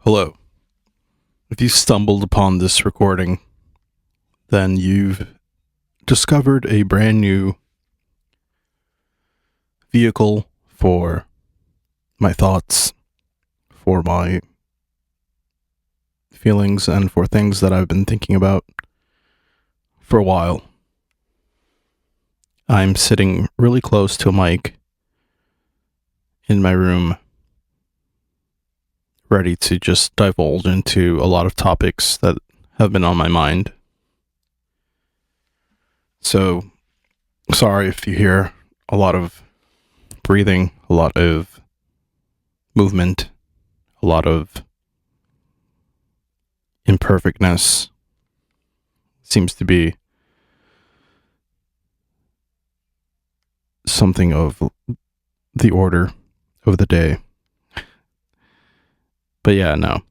Hello. If you stumbled upon this recording, then you've discovered a brand new vehicle for my thoughts, for my feelings, and for things that I've been thinking about for a while. I'm sitting really close to a mic in my room, ready to just divulge into a lot of topics that have been on my mind. So, sorry if you hear a lot of breathing, a lot of movement, a lot of imperfectness. Seems to be something of the order of the day. But yeah, no.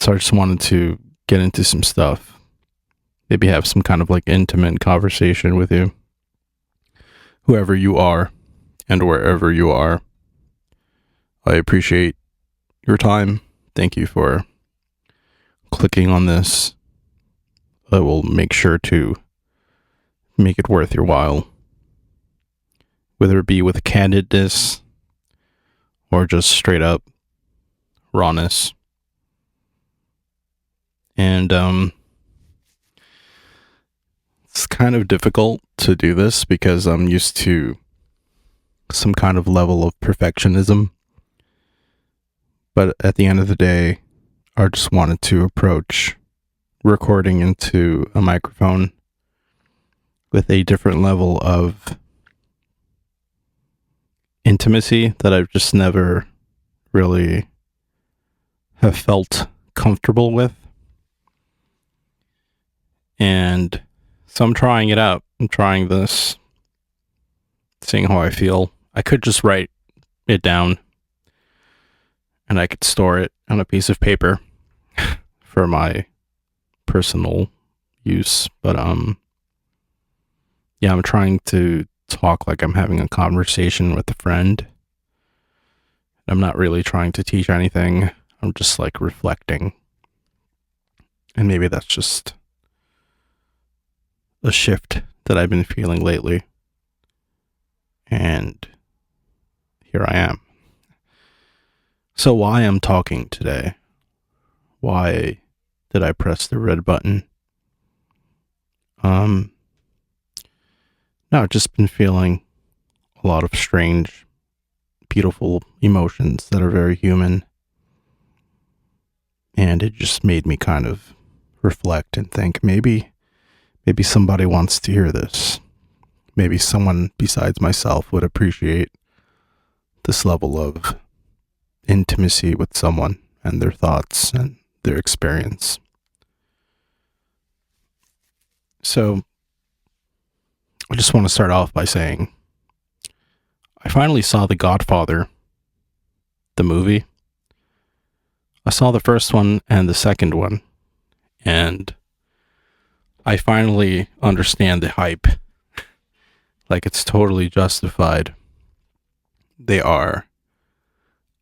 So I just wanted to get into some stuff. Maybe have some kind of like intimate conversation with you. Whoever you are and wherever you are. I appreciate your time. Thank you for clicking on this. I will make sure to make it worth your while. Whether it be with candidness or just straight up rawness. And it's kind of difficult to do this because I'm used to some kind of level of perfectionism. But at the end of the day, I just wanted to approach recording into a microphone with a different level of intimacy that I've just never really have felt comfortable with. And so I'm trying it out. I'm trying this, seeing how I feel. I could just write it down and I could store it on a piece of paper for my personal use. But yeah, I'm trying to talk like I'm having a conversation with a friend. I'm not really trying to teach anything. I'm just like reflecting. And maybe that's just a shift that I've been feeling lately. And here I am. So why I'm talking today? Why did I press the red button? No, I've just been feeling a lot of strange, beautiful emotions that are very human. And it just made me kind of reflect and think maybe somebody wants to hear this. Maybe someone besides myself would appreciate this level of intimacy with someone and their thoughts and their experience. So I just want to start off by saying I finally saw The Godfather, the movie. I saw the first one and the second one, and I finally understand the hype. Like, it's totally justified. They are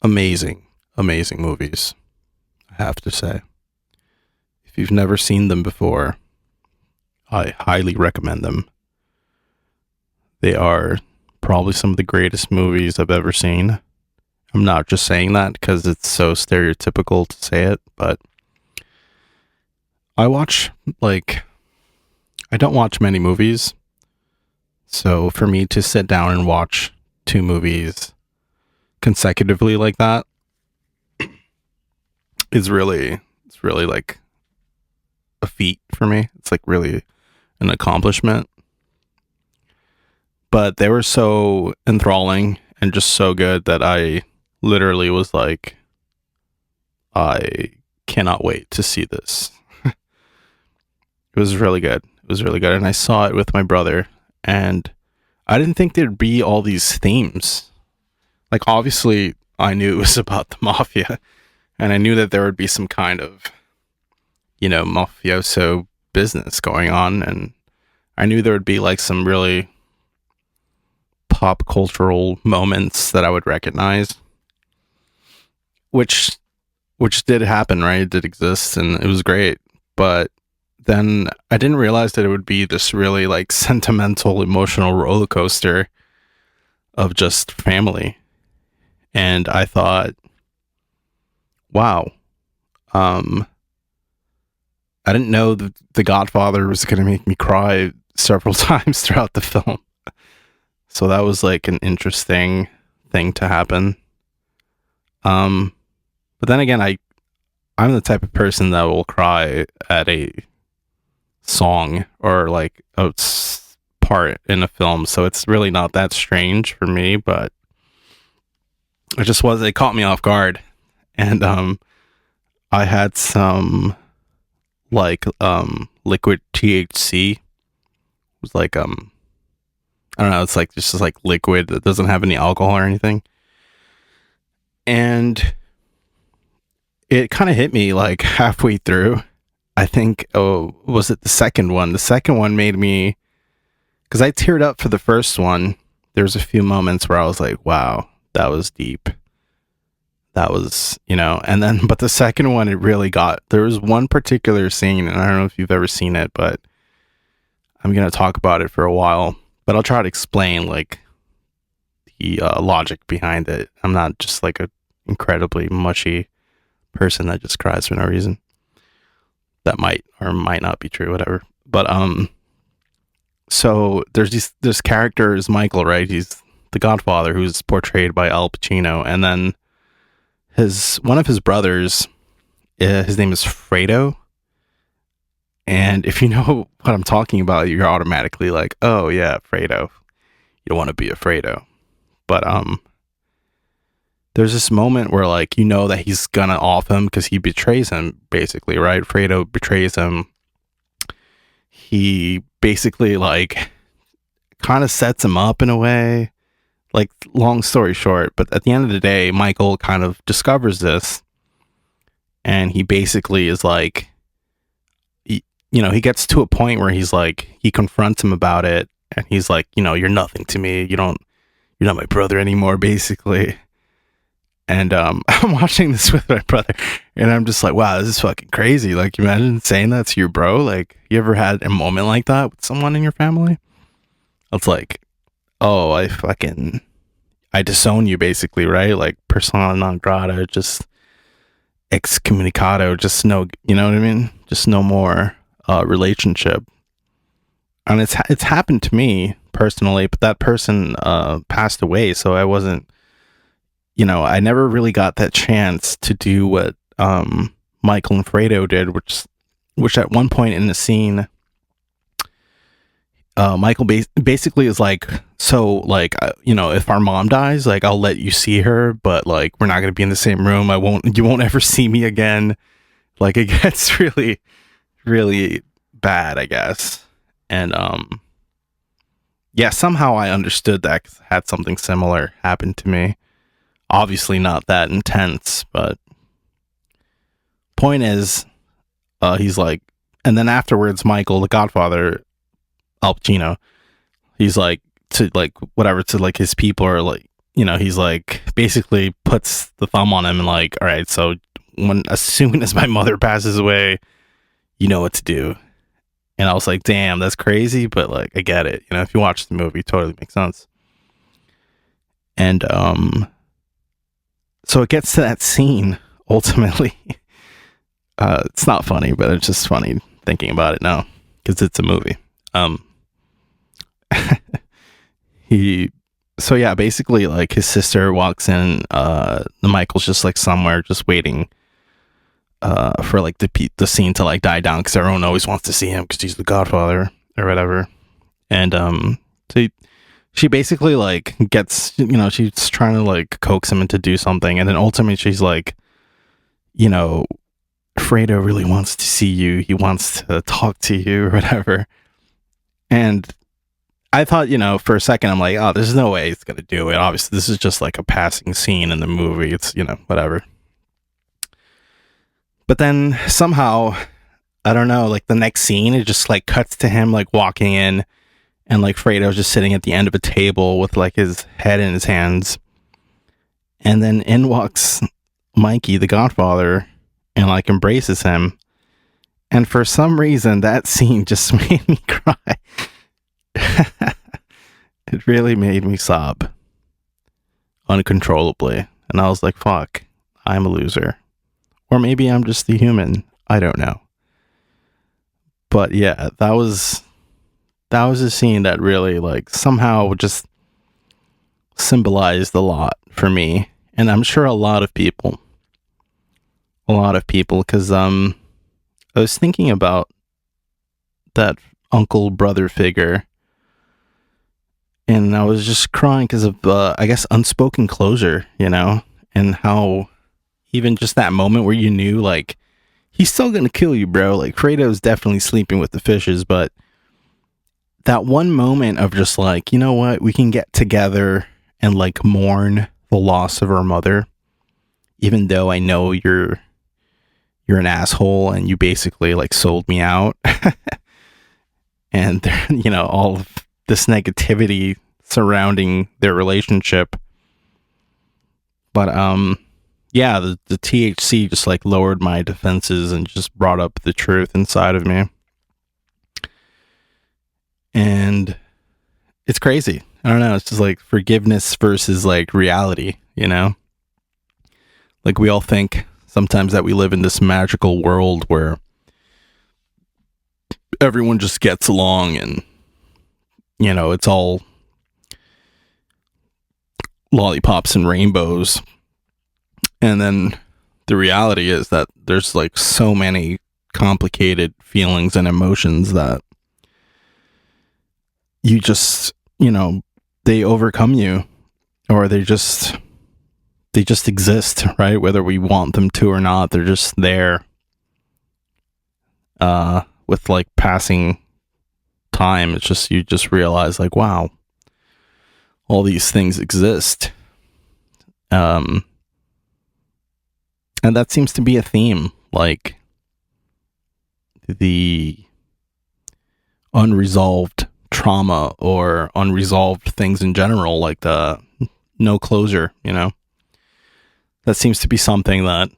amazing, amazing movies, I have to say. If you've never seen them before, I highly recommend them. They are probably some of the greatest movies I've ever seen. I'm not just saying that because it's so stereotypical to say it, but I don't watch many movies. So for me to sit down and watch two movies consecutively like that it's really like a feat for me. It's like really an accomplishment. But they were so enthralling and just so good that I literally was like, I cannot wait to see this. It was really good. It was really good. And I saw it with my brother, and I didn't think there'd be all these themes. Like, obviously, I knew it was about the mafia, and I knew that there would be some kind of, mafioso business going on, and I knew there would be like some really pop cultural moments that I would recognize, which which did happen, right? It did exist, and it was great. But then I didn't realize that it would be this really like sentimental, emotional roller coaster of just family. And I thought, wow, um, I didn't know that The Godfather was going to make me cry several times throughout the film. So that was like an interesting thing to happen. But then again, I'm the type of person that will cry at a song or like a part in a film, so it's really not that strange for me. But it caught me off guard, and I had some like liquid THC. It was like I don't know, it's like just like liquid that doesn't have any alcohol or anything, and it kind of hit me like halfway through. I think, oh, was it the second one? The second one made me, because I teared up for the first one. There's a few moments where I was like, wow, that was deep. That was, and then, but the second one, there was one particular scene, and I don't know if you've ever seen it, but I'm going to talk about it for a while, but I'll try to explain like the logic behind it. I'm not just like a incredibly mushy person that just cries for no reason. That might or might not be true, whatever. But so there's this character is Michael, right? He's the Godfather, who's portrayed by Al Pacino, and then one of his brothers, his name is Fredo. And if you know what I'm talking about, you're automatically like, oh yeah, Fredo. You don't want to be a Fredo. But there's this moment where like that he's gonna off him because he betrays him, basically, right? Fredo betrays him. He basically like kind of sets him up in a way. Like, long story short, but at the end of the day, Michael kind of discovers this, and he basically is like, he gets to a point where he's like, he confronts him about it, and he's like, you're nothing to me. You're not my brother anymore, basically. And I'm watching this with my brother, and I'm just like, wow, this is fucking crazy. Like, imagine saying that to your bro. Like, you ever had a moment like that with someone in your family? It's like, oh, I disown you, basically, right? Like, persona non grata, just excommunicado, just no, you know what I mean? Just no more relationship. And it's happened to me personally, but that person passed away, so I wasn't, I never really got that chance to do what Michael and Fredo did, which at one point in the scene, Michael basically is like, so like, if our mom dies, like, I'll let you see her, but like, we're not going to be in the same room. You won't ever see me again. Like, it gets really, really bad, I guess. And yeah, somehow I understood that 'cause I had something similar happen to me. Obviously not that intense, but point is, he's like, and then afterwards, Michael, the Godfather, Al Pacino, he's like, to like, whatever, to like his people, or like, he's like, basically puts the thumb on him and like, all right, so as soon as my mother passes away, you know what to do. And I was like, damn, that's crazy, but like, I get it. If you watch the movie, it totally makes sense. And so it gets to that scene, ultimately. It's not funny, but it's just funny thinking about it now, because it's a movie. So yeah, basically, like, his sister walks in, the Michael's just like somewhere, just waiting for like the scene to like die down, because everyone always wants to see him because he's the Godfather or whatever. And so she basically like gets, she's trying to like coax him into do something, and then ultimately she's like, Fredo really wants to see you, he wants to talk to you or whatever. And I thought, for a second, I'm like, oh, there's no way he's gonna do it. Obviously, this is just like a passing scene in the movie. It's, whatever. But then somehow, I don't know, like the next scene, it just like cuts to him like walking in, and like Fredo's just sitting at the end of a table with like his head in his hands. And then in walks Mikey, the Godfather, and like embraces him. And for some reason, that scene just made me cry. It really made me sob uncontrollably. And I was like, fuck, I'm a loser. Or maybe I'm just a human. I don't know. But yeah, that was a scene that really like somehow just symbolized a lot for me. And I'm sure a lot of people, because I was thinking about that uncle brother figure, and I was just crying because of I guess unspoken closure, and how even just that moment where you knew like he's still gonna kill you, bro. Like Fredo's definitely sleeping with the fishes, but that one moment of just like, you know what, we can get together and like mourn the loss of our mother, even though I know you're an asshole and you basically like sold me out. And all of this negativity surrounding their relationship. But yeah, the THC just like lowered my defenses and just brought up the truth inside of me. And it's crazy. I don't know, it's just like forgiveness versus like reality, Like we all think sometimes that we live in this magical world where everyone just gets along and it's all lollipops and rainbows. And then the reality is that there's like so many complicated feelings and emotions that you just, they overcome you, or they just exist, right? Whether we want them to or not, they're just there. With like passing time, it's just, you just realize like, wow, all these things exist. And that seems to be a theme, like the unresolved trauma or unresolved things in general, like the no closure, that seems to be something that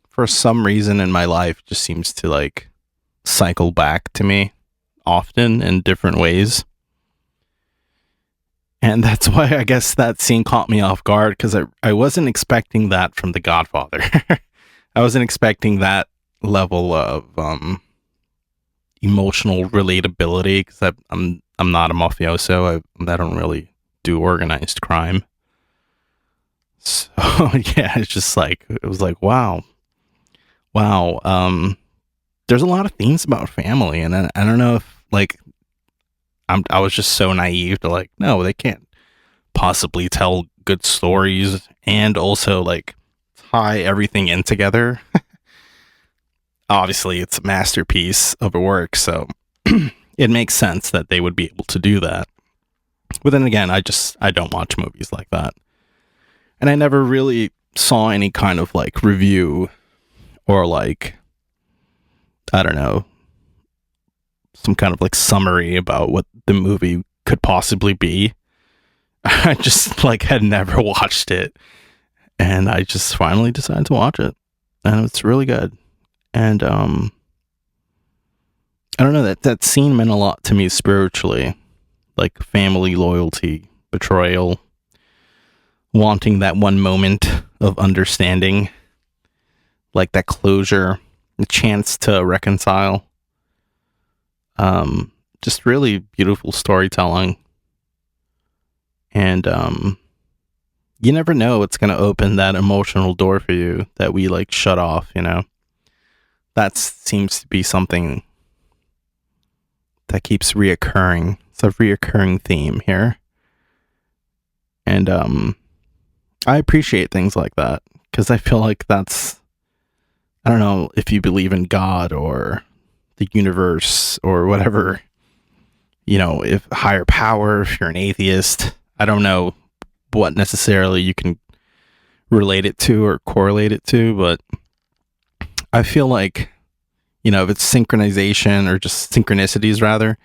for some reason in my life just seems to like cycle back to me often in different ways. And that's why I guess that scene caught me off guard, because I wasn't expecting that from The Godfather. I wasn't expecting that level of emotional relatability, because I'm not a mafioso. I don't really do organized crime. So yeah, it's just like, it was like, wow. There's a lot of themes about family, and I don't know if like I was just so naive to like, no, they can't possibly tell good stories and also like tie everything in together. Obviously, it's a masterpiece of a work, so it makes sense that they would be able to do that. But then again, I don't watch movies like that. And I never really saw any kind of like review or like, I don't know, some kind of like summary about what the movie could possibly be. I just like had never watched it, and I just finally decided to watch it, and it's really good. And I don't know, that scene meant a lot to me spiritually, like family loyalty, betrayal, wanting that one moment of understanding, like that closure, the chance to reconcile. Just really beautiful storytelling. And you never know what's going to open that emotional door for you that we like shut off, That seems to be something that keeps reoccurring. It's a reoccurring theme here. And I appreciate things like that, because I feel like that's, I don't know if you believe in God or the universe or whatever, if higher power, if you're an atheist, I don't know what necessarily you can relate it to or correlate it to, but I feel like, if it's synchronization or just synchronicities rather,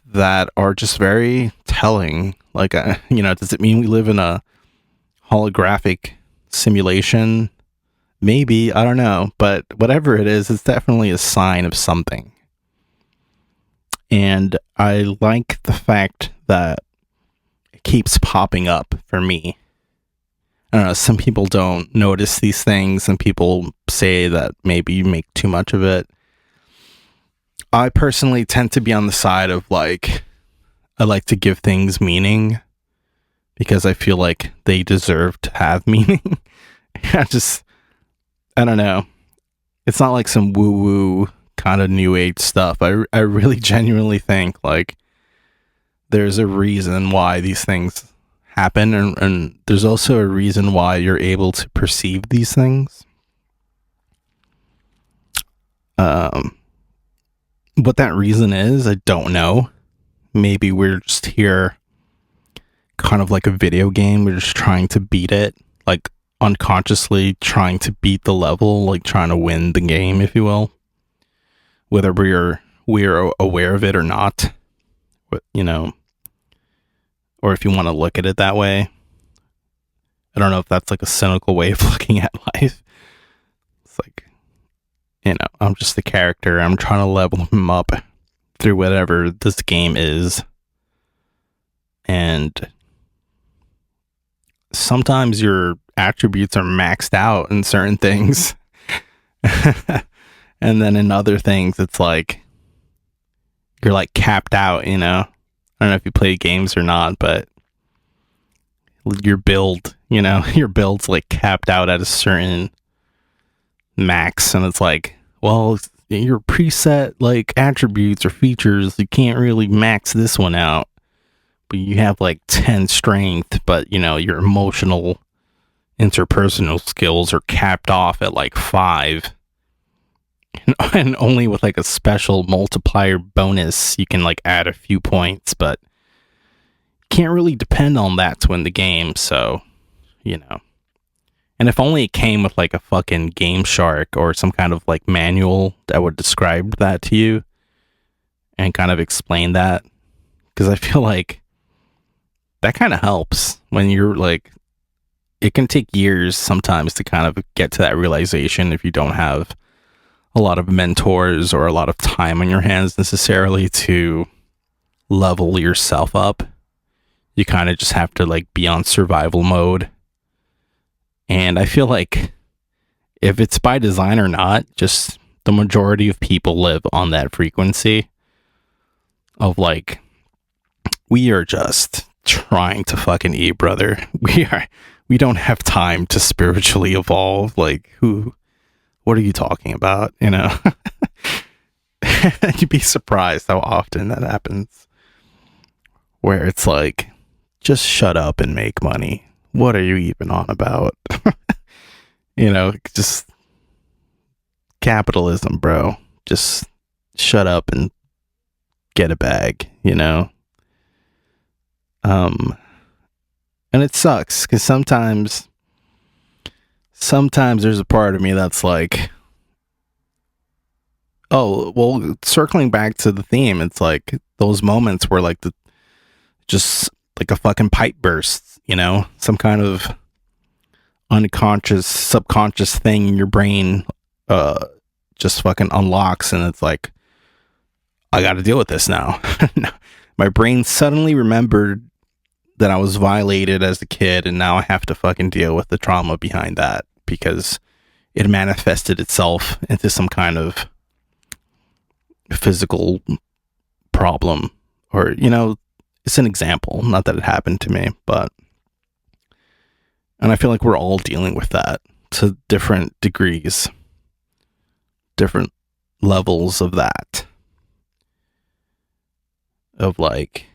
that are just very telling. Like, does it mean we live in a holographic simulation. Maybe, I don't know, but whatever it is, it's definitely a sign of something. And I like the fact that it keeps popping up for me. I don't know, some people don't notice these things, and people say that maybe you make too much of it. I personally tend to be on the side of like, I like to give things meaning because I feel like they deserve to have meaning. I don't know. It's not like some woo-woo kind of new age stuff. I really genuinely think like there's a reason why these things happen, and there's also a reason why you're able to perceive these things. What that reason is, I don't know. Maybe we're just here kind of like a video game. We're just trying to beat it, like unconsciously trying to beat the level, like trying to win the game, if you will. Whether we're aware of it or not, you know, or if you want to look at it that way. I don't know if that's like a cynical way of looking at life. It's like, you know, I'm just the character. I'm trying to level him up through whatever this game is. And sometimes your attributes are maxed out in certain things. And then in other things, it's like, you're like capped out, you know? I don't know if you play games or not, but your build, you know, your build's like capped out at a certain max, and it's like, well, your preset like attributes or features, you can't really max this one out, but you have like 10 strength, but you know, your emotional interpersonal skills are capped off at like 5, and only with like a special multiplier bonus you can like add a few points, but can't really depend on that to win the game. So, you know, and if only it came with like a fucking Game Shark or some kind of like manual that would describe that to you and kind of explain that, because I feel like that kind of helps when you're like, it can take years sometimes to kind of get to that realization if you don't have a lot of mentors or a lot of time on your hands necessarily to level yourself up. You kind of just have to like be on survival mode. And I feel like if it's by design or not, just the majority of people live on that frequency of like, we are just trying to fucking eat, brother. We don't have time to spiritually evolve. Like, what are you talking about? You know, you'd be surprised how often that happens, where it's like, just shut up and make money. What are you even on about? You know, just capitalism, bro. Just shut up and get a bag, you know? And it sucks because sometimes there's a part of me that's like, oh, well, circling back to the theme, it's like those moments where like just like a fucking pipe bursts, you know, some kind of unconscious, subconscious thing in your brain just fucking unlocks, and it's like, I got to deal with this now. My brain suddenly remembered that I was violated as a kid, and now I have to fucking deal with the trauma behind that because it manifested itself into some kind of physical problem, or, you know, it's an example, not that it happened to me, but, and I feel like we're all dealing with that to different degrees, different levels of that, of like,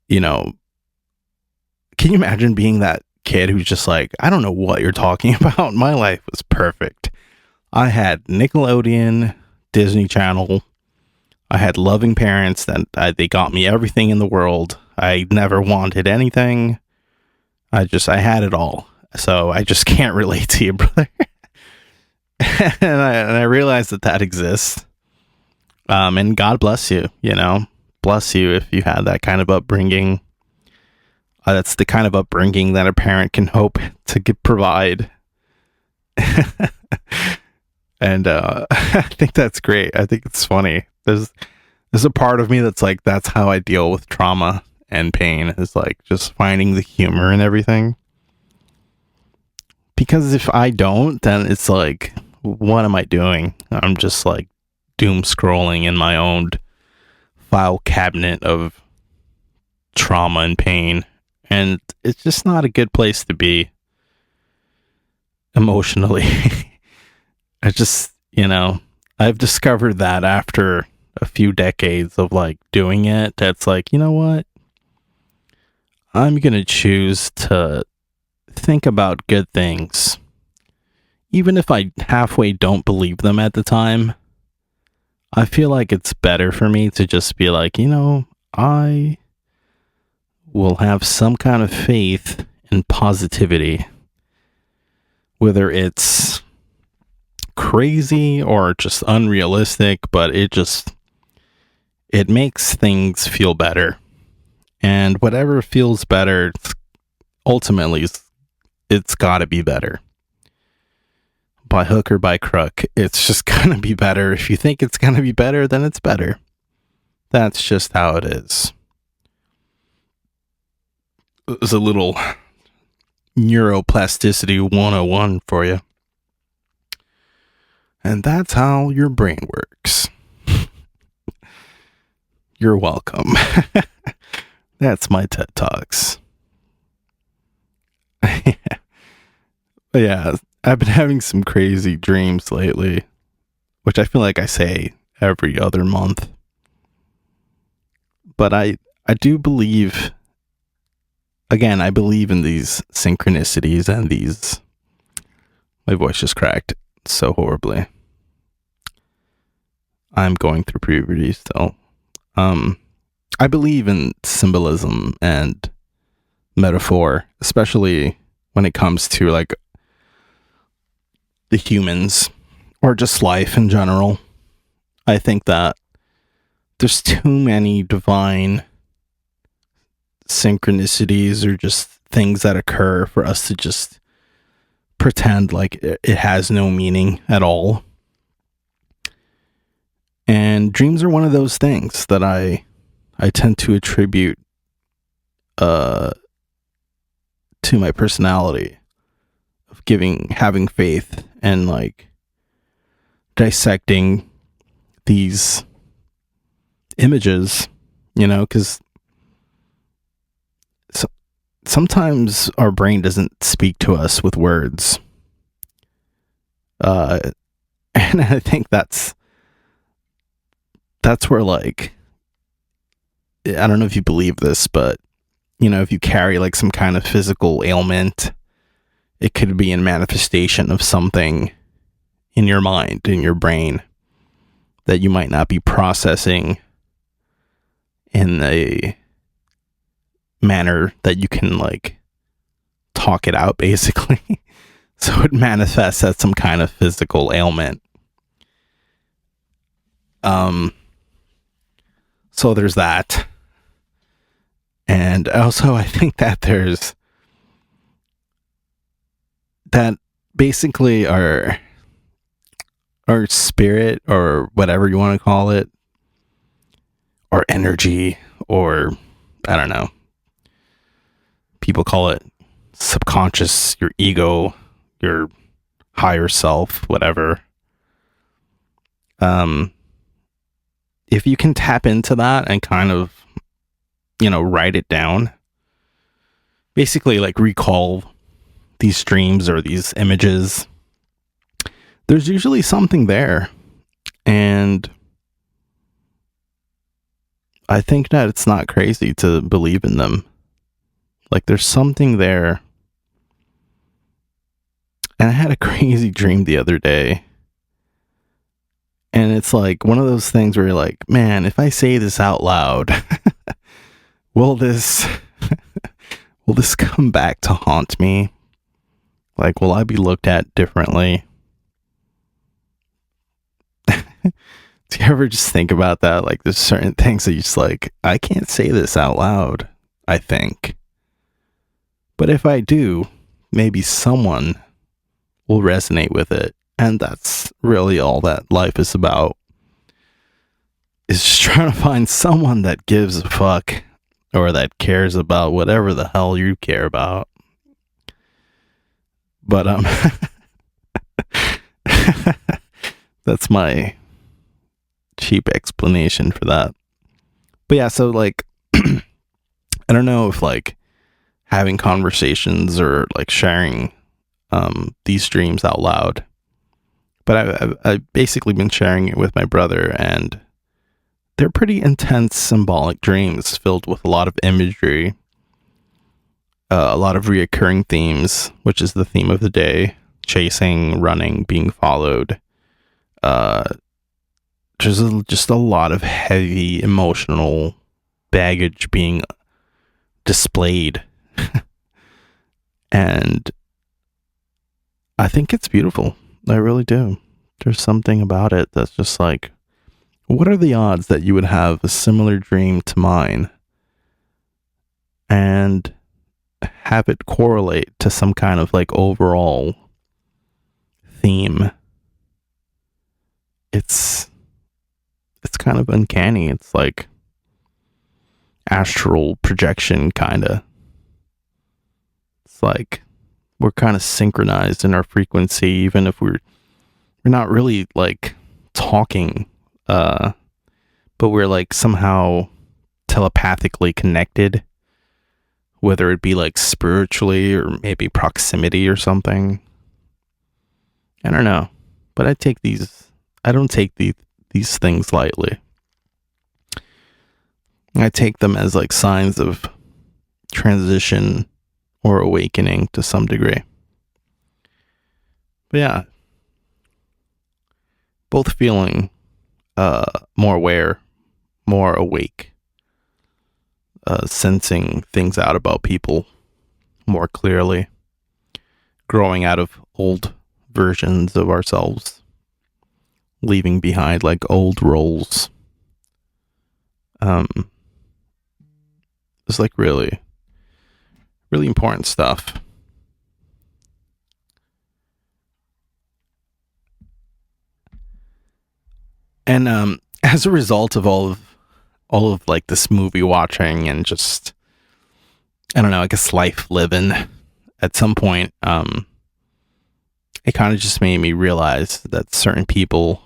you know, can you imagine being that kid who's just like, I don't know what you're talking about. My life was perfect. I had Nickelodeon, Disney Channel. I had loving parents that they got me everything in the world. I never wanted anything. I had it all. So I just can't relate to you, brother. and I realize that exists. And God bless you, you know. Bless you if you had that kind of upbringing. That's the kind of upbringing that a parent can hope to provide. And I think that's great. I think it's funny. There's a part of me that's like, that's how I deal with trauma and pain, is like just finding the humor in everything. Because if I don't, then it's like, what am I doing? I'm just like doom scrolling in my own file cabinet of trauma and pain. And it's just not a good place to be emotionally. I just, I've discovered that after a few decades of like doing it, that's like, you know what? I'm going to choose to think about good things. Even if I halfway don't believe them at the time, I feel like it's better for me to just be like, I will have some kind of faith in positivity. Whether it's crazy or just unrealistic, but it makes things feel better. And whatever feels better, ultimately, it's got to be better. By hook or by crook, it's just gonna be better. If you think it's gonna be better, then it's better. That's just how it is. It's a little neuroplasticity 101 for you. And that's how your brain works. You're welcome. That's my TED Talks. Yeah, I've been having some crazy dreams lately, which I feel like I say every other month. But I do believe, again, I believe in these synchronicities and these... My voice just cracked so horribly. I'm going through puberty still. I believe in symbolism and metaphor, especially when it comes to like the humans or just life in general. I think that there's too many divine synchronicities or just things that occur for us to just pretend like it has no meaning at all. And dreams are one of those things that I tend to attribute to my personality of having faith and like dissecting these images, because sometimes our brain doesn't speak to us with words. And I think that's where, like, I don't know if you believe this, but if you carry like some kind of physical ailment, it could be a manifestation of something in your mind, in your brain, that you might not be processing in a manner that you can like talk it out, basically. So it manifests as some kind of physical ailment. So there's that. And also I think that there's that basically our spirit, or whatever you want to call it, or energy, or I don't know. People call it subconscious, your ego, your higher self, whatever. If you can tap into that and kind of, write it down, basically like recall these dreams or these images, there's usually something there. And I think that it's not crazy to believe in them. Like there's something there. And I had a crazy dream the other day. And it's like one of those things where you're like, man, if I say this out loud, will this come back to haunt me? Like, will I be looked at differently? Do you ever just think about that? Like, there's certain things that you just like, I can't say this out loud, I think. But if I do, maybe someone will resonate with it. And that's really all that life is about. Is just trying to find someone that gives a fuck or that cares about whatever the hell you care about. But that's my cheap explanation for that. But yeah, so like I don't know if like having conversations or like sharing these dreams out loud. But I've basically been sharing it with my brother, and they're pretty intense symbolic dreams filled with a lot of imagery, a lot of reoccurring themes, which is the theme of the day: chasing, running, being followed. There's just a lot of heavy emotional baggage being displayed. And I think it's beautiful. I really do. There's something about it that's just like, what are the odds that you would have a similar dream to mine and have it correlate to some kind of like overall theme? It's kind of uncanny. It's like astral projection kind of. It's like we're kind of synchronized in our frequency, even if we're not really like talking, but we're like somehow telepathically connected, whether it be like spiritually or maybe proximity or something. I don't know, but I don't take these things lightly. I take them as like signs of transition or awakening to some degree. But yeah, both feeling more aware, more awake, sensing things out about people more clearly, growing out of old versions of ourselves, leaving behind like old roles. It's like really, really important stuff. And as a result of all of like this movie watching and just, I don't know, I guess life living, at some point, it kind of just made me realize that certain people,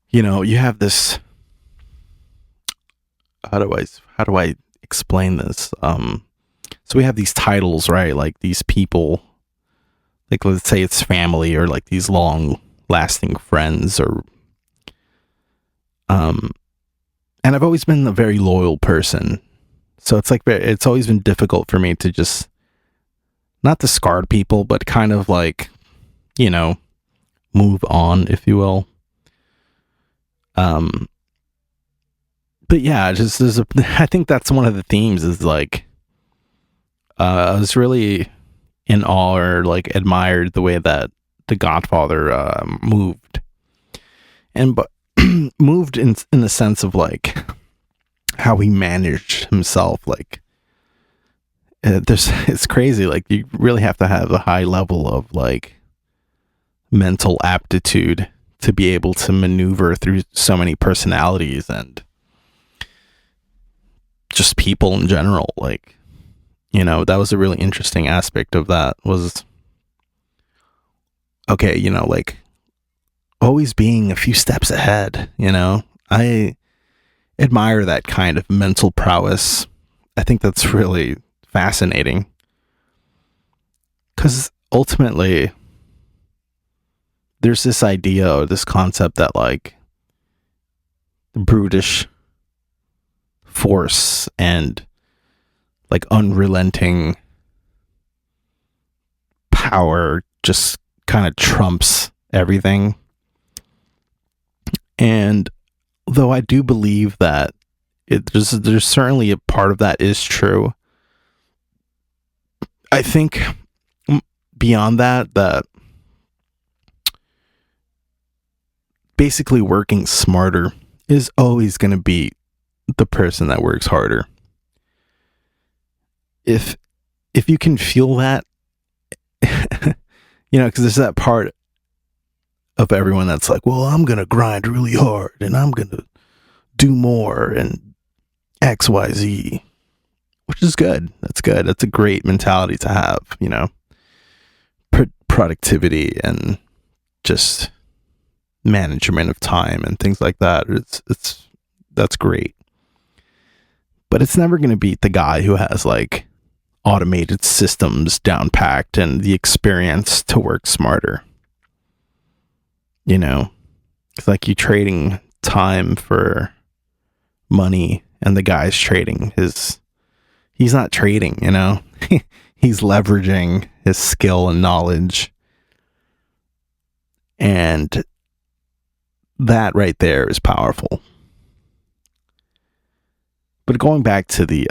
you know, you have this, how do I explain this? So we have these titles, right? Like these people, like let's say it's family or like these long lasting friends, or and I've always been a very loyal person. So it's like, it's always been difficult for me to just not discard people, but kind of like, you know, move on, if you will. But yeah, just I think that's one of the themes is like, I was really in awe or like admired the way that the Godfather moved, but moved in the sense of like how he managed himself. Like it's crazy. Like you really have to have a high level of like mental aptitude to be able to maneuver through so many personalities and just people in general. Like, you know, that was a really interesting aspect of that was, okay, you know, like always being a few steps ahead, you know. I admire that kind of mental prowess. I think that's really fascinating, because ultimately there's this idea or this concept that like the brutish force and like unrelenting power just kind of trumps everything. And though I do believe that there's certainly a part of that is true, I think beyond that basically working smarter is always going to be the person that works harder. if you can feel that, because there's that part of everyone that's like, well, I'm gonna grind really hard and I'm gonna do more and XYZ, which is good. That's good. That's a great mentality to have, productivity and just management of time and things like that. That's great. But it's never going to beat the guy who has like automated systems down packed and the experience to work smarter. It's like you trading time for money, and the guy's trading he's not trading, he's leveraging his skill and knowledge. And that right there is powerful. But going back to the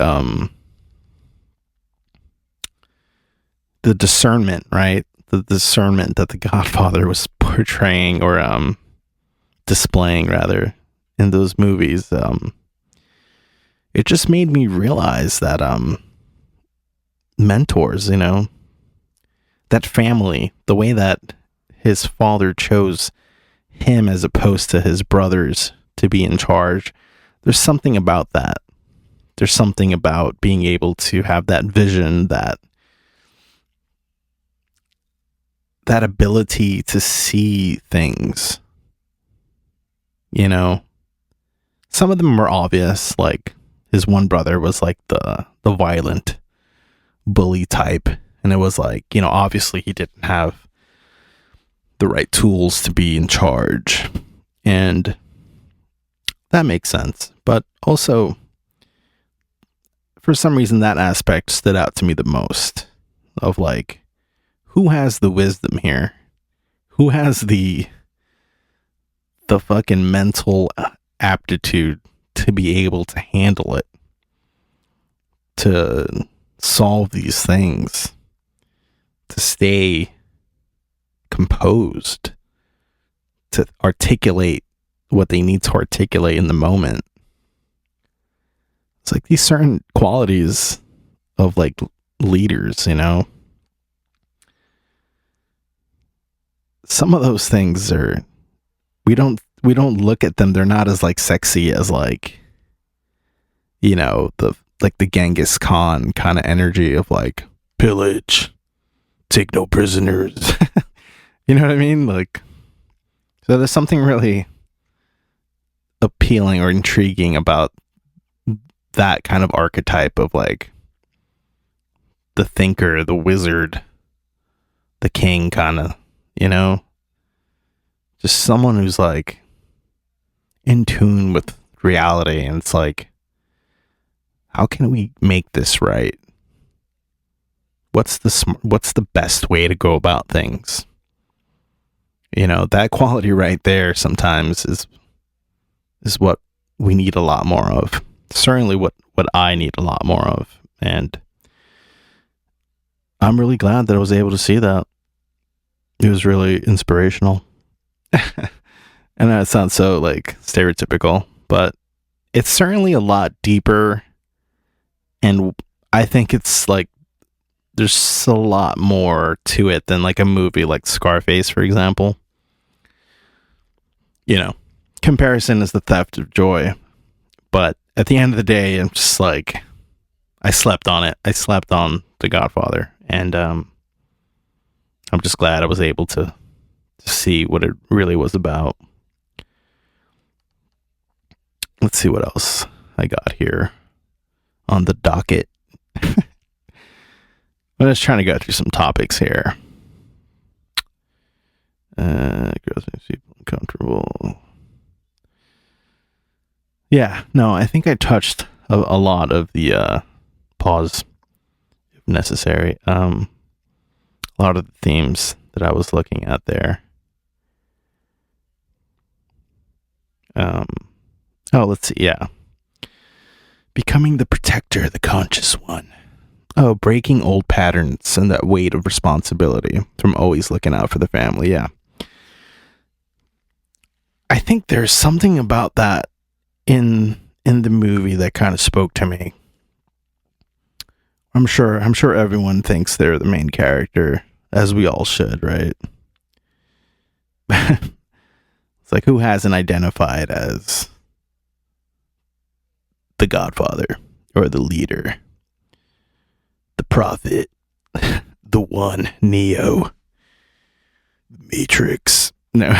discernment, right? The discernment that the Godfather was portraying, or displaying rather, in those movies, it just made me realize that mentors, that family, the way that his father chose him as opposed to his brothers to be in charge, there's something about that. There's something about being able to have that vision, that ability to see things. Some of them were obvious, like his one brother was like the violent bully type, and it was like, obviously he didn't have the right tools to be in charge, and that makes sense. But also, for some reason, that aspect stood out to me the most, of like, who has the wisdom here? Who has the fucking mental aptitude to be able to handle it, to solve these things, to stay composed, to articulate what they need to articulate in the moment? It's like these certain qualities of like leaders, some of those things are, we don't look at them. They're not as like sexy as like, the Genghis Khan kind of energy of like, pillage, take no prisoners. You know what I mean? Like, so there's something really appealing or intriguing about that kind of archetype of like the thinker, the wizard, the king kind of, just someone who's like in tune with reality. And it's like, how can we make this right? What's the best way to go about things? That quality right there sometimes is what we need a lot more of. Certainly what I need a lot more of. And I'm really glad that I was able to see that. It was really inspirational. And that sounds so like stereotypical, but it's certainly a lot deeper. And I think it's like, there's a lot more to it than like a movie like Scarface, for example. Comparison is the theft of joy. But at the end of the day, I'm just like, I slept on it. I slept on The Godfather. And I'm just glad I was able to see what it really was about. Let's see what else I got here on the docket. I'm just trying to go through some topics here. Girls make people uncomfortable. Yeah, no, I think I touched a lot of the pause, if necessary. A lot of the themes that I was looking at there. Let's see. Yeah, becoming the protector, the conscious one. Oh, breaking old patterns and that weight of responsibility from always looking out for the family. Yeah. I think there's something about that in the movie that kind of spoke to me. I'm sure everyone thinks they're the main character, as we all should, right? It's like, who hasn't identified as the Godfather or the leader, the prophet, the one, Neo, Matrix? No.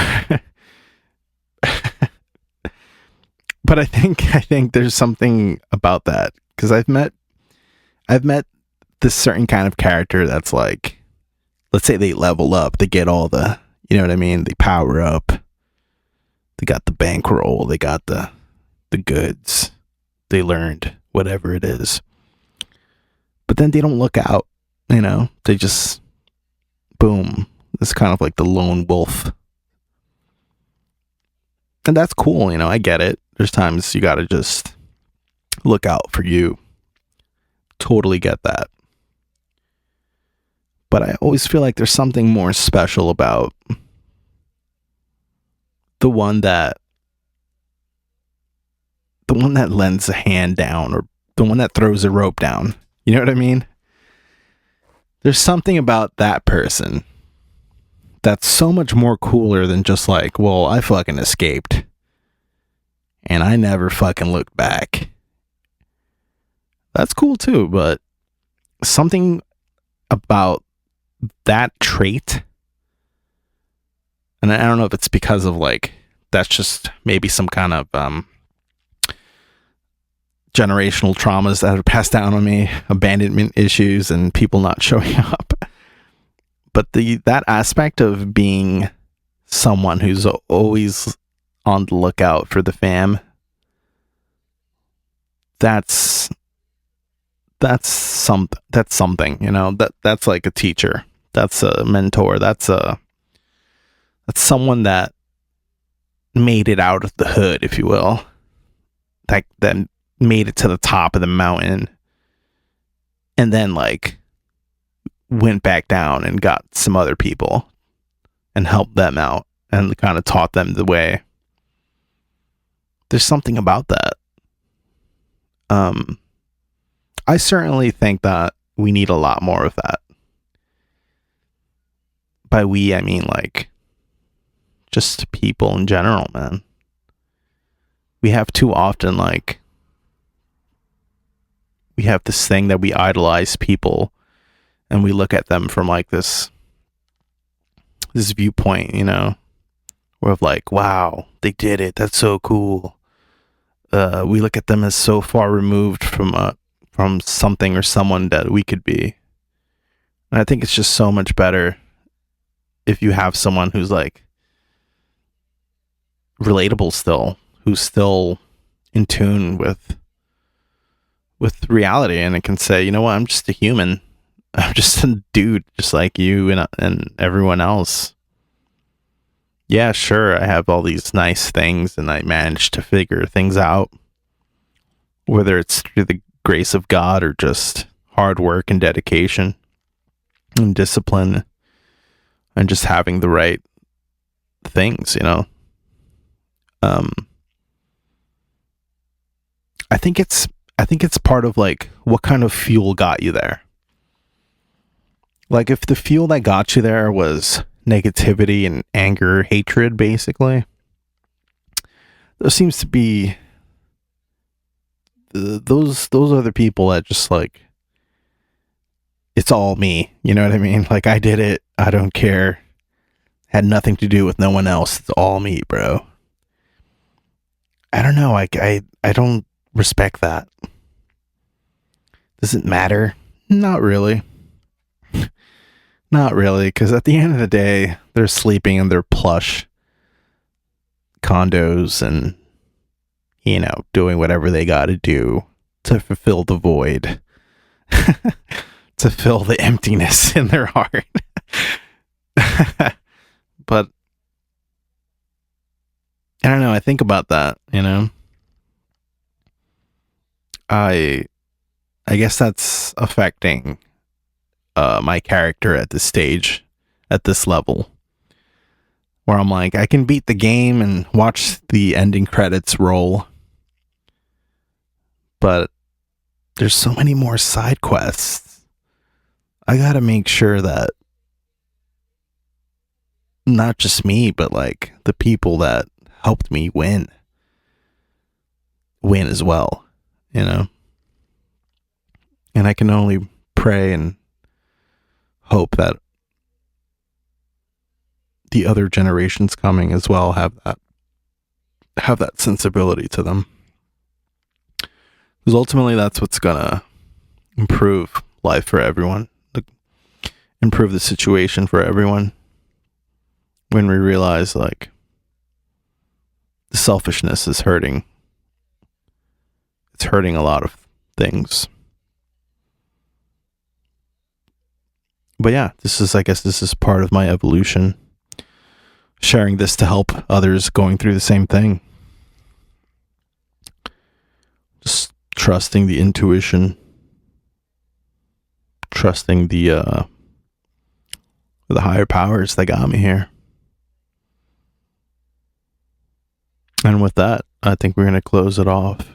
But I think there's something about that, because I've met this certain kind of character that's like, let's say they level up, they get all the, you know what I mean? They power up. They got the bankroll, they got the goods. They learned whatever it is. But then they don't look out, you know? They just boom. It's kind of like the lone wolf. And that's cool, you know, I get it. There's times you got to just look out for you. Totally get that. But I always feel like there's something more special about the one that lends a hand down, or the one that throws a rope down. You know what I mean? There's something about that person that's so much more cooler than just like, well, I fucking escaped and I never fucking looked back. That's cool too, but something about that trait, and I don't know if it's because of like, that's just maybe some kind of generational traumas that are passed down on me, abandonment issues and people not showing up. But that aspect of being someone who's always on the lookout for the fam, that's something, you know, that's like a teacher, that's a mentor, that's someone that made it out of the hood, if you will, that made it to the top of the mountain and then like went back down and got some other people and helped them out and kind of taught them the way. There's something about that. I certainly think that we need a lot more of that. By we, I mean like just people in general, man. We have too often, like, we have this thing that we idolize people and we look at them from like this viewpoint, you know, where of like, wow, they did it, that's so cool. We look at them as so far removed from something or someone that we could be. And I think it's just so much better if you have someone who's like relatable still, who's still in tune with reality, and it can say, you know what, I'm just a human. I'm just a dude, just like you and everyone else. Yeah, sure, I have all these nice things and I managed to figure things out, whether it's through the grace of God or just hard work and dedication and discipline and just having the right things, you know. I think it's part of like what kind of fuel got you there. Like if the fuel that got you there was negativity and anger, hatred, basically, there seems to be those are the people that just like, it's all me, you know what I mean? Like, I did it, I don't care, had nothing to do with no one else, it's all me, bro. I don't know, I don't respect that. Does it matter? Not really. Not really, because at the end of the day, they're sleeping in their plush condos and, you know, doing whatever they got to do to fulfill the void, to fill the emptiness in their heart. But I don't know, I think about that, you know. I guess that's affecting my character at this stage, at this level, where I'm like, I can beat the game and watch the ending credits roll, but there's so many more side quests. I gotta make sure that not just me, but like the people that helped me win as well, you know? And I can only pray and hope that the other generations coming as well have that sensibility to them. Because ultimately that's what's gonna improve life for everyone, improve the situation for everyone, when we realize like the selfishness is hurting. It's hurting a lot of things. But yeah, I guess this is part of my evolution, sharing this to help others going through the same thing. Just trusting the intuition, trusting the higher powers that got me here. And with that, I think we're going to close it off.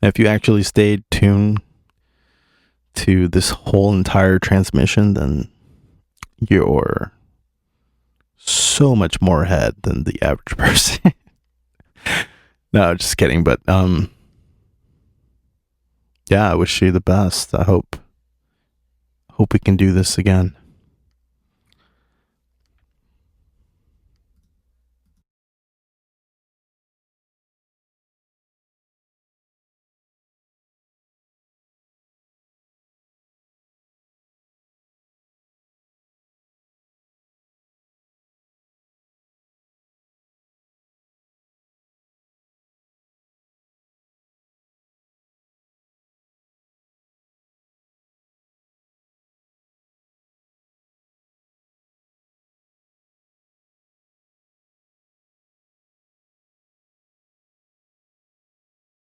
If you actually stayed tuned to this whole entire transmission, then you're so much more ahead than the average person. No, just kidding. But yeah, I wish you the best. I hope we can do this again.